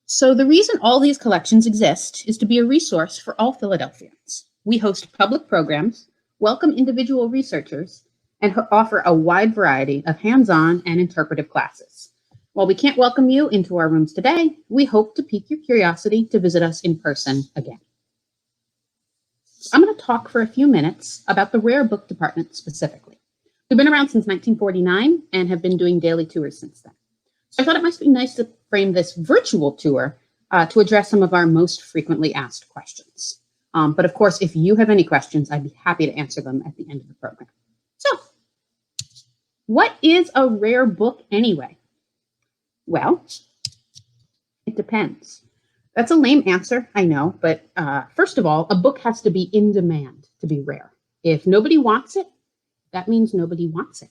So the reason all these collections exist is to be a resource for all Philadelphians. We host public programs, welcome individual researchers, and offer a wide variety of hands-on and interpretive classes. While we can't welcome you into our rooms today, we hope to pique your curiosity to visit us in person again. I'm going to talk for a few minutes about the rare book department specifically. We've been around since 1949 and have been doing daily tours since then. So I thought it might be nice to frame this virtual tour to address some of our most frequently asked questions. But of course, if you have any questions, I'd be happy to answer them at the end of the program. So, what is a rare book anyway? Well, it depends. That's a lame answer, I know, but first of all, a book has to be in demand to be rare. If nobody wants it, that means nobody wants it.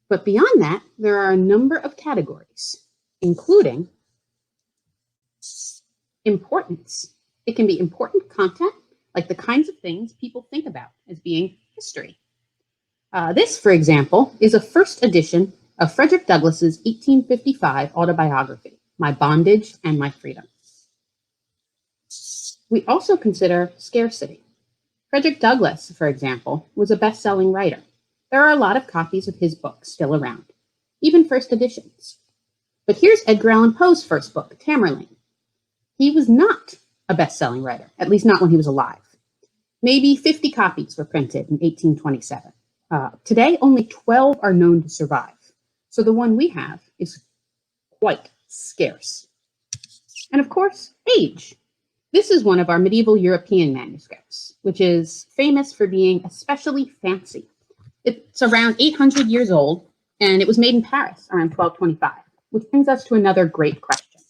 But beyond that, there are a number of categories, including importance. It can be important content, like the kinds of things people think about as being history. This, for example, is a first edition of Frederick Douglass's 1855 autobiography, My Bondage and My Freedom. We also consider scarcity. Frederick Douglass, for example, was a best-selling writer. There are a lot of copies of his books still around, even first editions. But here's Edgar Allan Poe's first book, Tamerlane. He was not a best-selling writer, at least not when he was alive. Maybe 50 copies were printed in 1827. Today, only 12 are known to survive. So the one we have is quite scarce. And of course, age. This is one of our medieval European manuscripts, which is famous for being especially fancy. It's around 800 years old, and it was made in Paris around 1225, which brings us to another great question.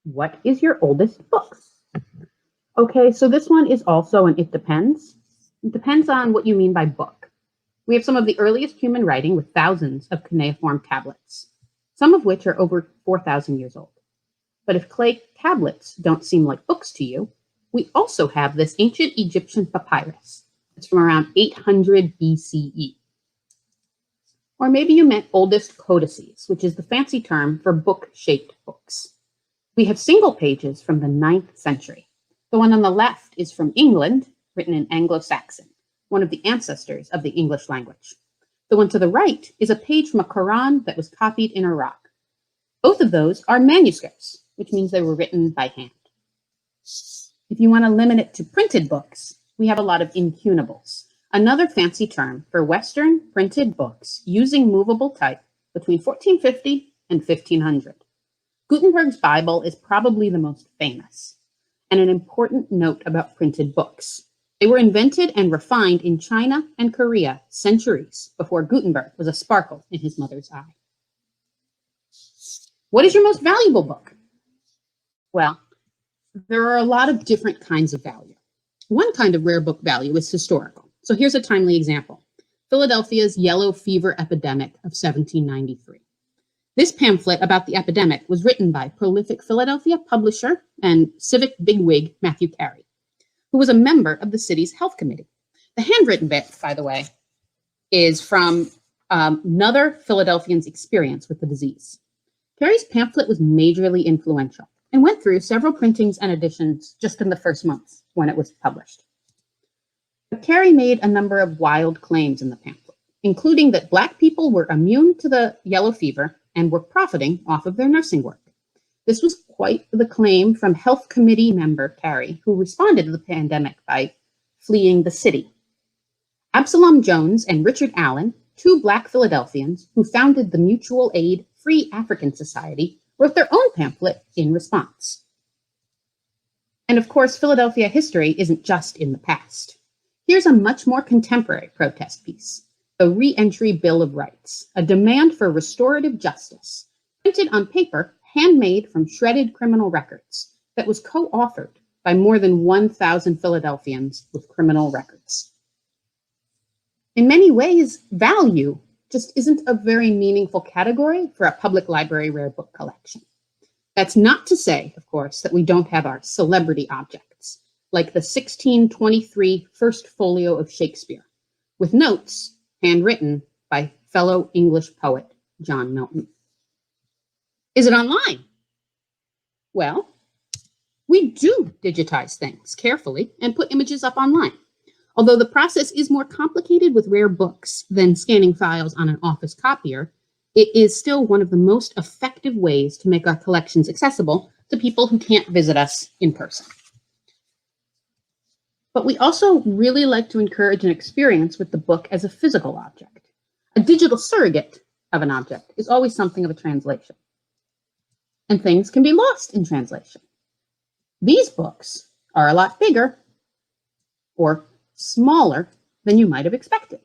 What is your oldest book? Okay, so this one is also an it depends. It depends on what you mean by book. We have some of the earliest human writing with thousands of cuneiform tablets, some of which are over 4,000 years old. But if clay tablets don't seem like books to you, we also have this ancient Egyptian papyrus. It's from around 800 BCE. Or maybe you meant oldest codices, which is the fancy term for book-shaped books. We have single pages from the 9th century. The one on the left is from England, written in Anglo-Saxon, one of the ancestors of the English language. The one to the right is a page from a Quran that was copied in Iraq. Both of those are manuscripts, which means they were written by hand. If you want to limit it to printed books, we have a lot of incunables, another fancy term for Western printed books using movable type between 1450 and 1500. Gutenberg's Bible is probably the most famous. And an important note about printed books. They were invented and refined in China and Korea centuries before Gutenberg was a sparkle in his mother's eye. What is your most valuable book? Well, there are a lot of different kinds of value. One kind of rare book value is historical. So here's a timely example. Philadelphia's yellow fever epidemic of 1793. This pamphlet about the epidemic was written by prolific Philadelphia publisher and civic bigwig Matthew Carey, who was a member of the city's health committee. The handwritten bit, by the way, is from another Philadelphian's experience with the disease. Carey's pamphlet was majorly influential and went through several printings and editions just in the first months when it was published. But Carey made a number of wild claims in the pamphlet, including that Black people were immune to the yellow fever and were profiting off of their nursing work. This was quite the claim from health committee member Carey, who responded to the pandemic by fleeing the city. Absalom Jones and Richard Allen, two Black Philadelphians who founded the mutual aid Free African Society, wrote their own pamphlet in response. And of course, Philadelphia history isn't just in the past. Here's a much more contemporary protest piece, the Re-Entry Bill of Rights, a demand for restorative justice, printed on paper, handmade from shredded criminal records, that was co-authored by more than 1,000 Philadelphians with criminal records. In many ways, value just isn't a very meaningful category for a public library rare book collection. That's not to say, of course, that we don't have our celebrity objects, like the 1623 First Folio of Shakespeare, with notes handwritten by fellow English poet John Milton. Is it online? Well, we do digitize things carefully and put images up online. Although the process is more complicated with rare books than scanning files on an office copier, it is still one of the most effective ways to make our collections accessible to people who can't visit us in person. But we also really like to encourage an experience with the book as a physical object. A digital surrogate of an object is always something of a translation. And things can be lost in translation. These books are a lot bigger or smaller than you might have expected.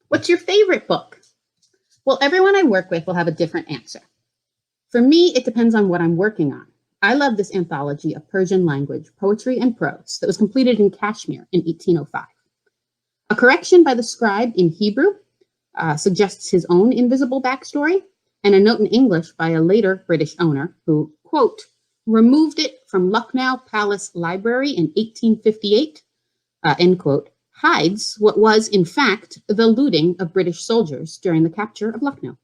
What's your favorite book? Well, everyone I work with will have a different answer. For me, it depends on what I'm working on. I love this anthology of Persian language, poetry, and prose that was completed in Kashmir in 1805. A correction by the scribe in Hebrew suggests his own invisible backstory, and a note in English by a later British owner who, quote, removed it from Lucknow Palace Library in 1858, end quote, hides what was, in fact, the looting of British soldiers during the capture of Lucknow.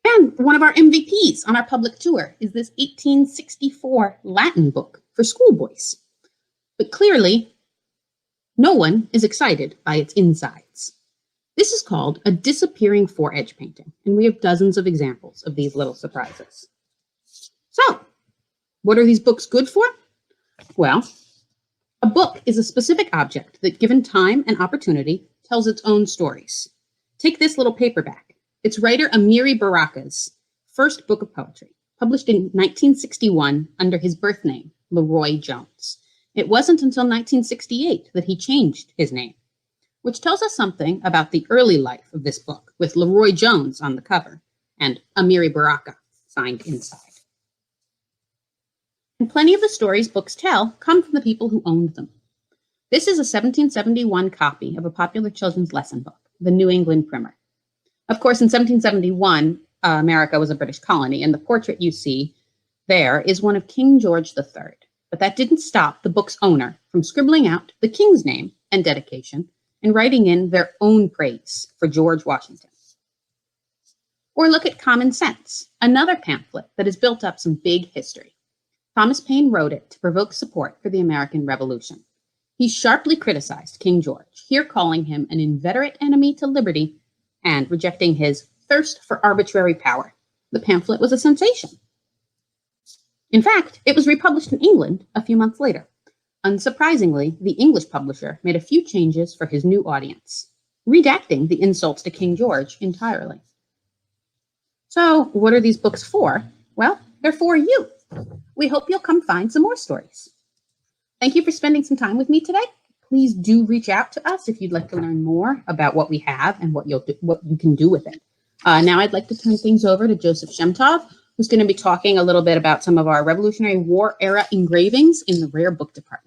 And one of our MVPs on our public tour is this 1864 Latin book for schoolboys. But clearly, no one is excited by its insides. This is called a disappearing foredge painting, and we have dozens of examples of these little surprises. So, what are these books good for? Well, a book is a specific object that, given time and opportunity, tells its own stories. Take this little paperback. It's writer Amiri Baraka's first book of poetry, published in 1961 under his birth name, Leroy Jones. It wasn't until 1968 that he changed his name, which tells us something about the early life of this book, with Leroy Jones on the cover and Amiri Baraka signed inside. And plenty of the stories books tell come from the people who owned them. This is a 1771 copy of a popular children's lesson book, the New England Primer. Of course, in 1771, America was a British colony, and the portrait you see there is one of King George III. But that didn't stop the book's owner from scribbling out the king's name and dedication and writing in their own praise for George Washington. Or look at Common Sense, another pamphlet that has built up some big history. Thomas Paine wrote it to provoke support for the American Revolution. He sharply criticized King George, here calling him an inveterate enemy to liberty and rejecting his thirst for arbitrary power. The pamphlet was a sensation. In fact, it was republished in England a few months later. Unsurprisingly, the English publisher made a few changes for his new audience, redacting the insults to King George entirely. So, what are these books for? Well, they're for you. We hope you'll come find some more stories. Thank you for spending some time with me today. Please do reach out to us if you'd like to learn more about what we have and what you can do with it. Now I'd like to turn things over to Joseph Shemtov, who's going to be talking a little bit about some of our Revolutionary War era engravings in the rare book department.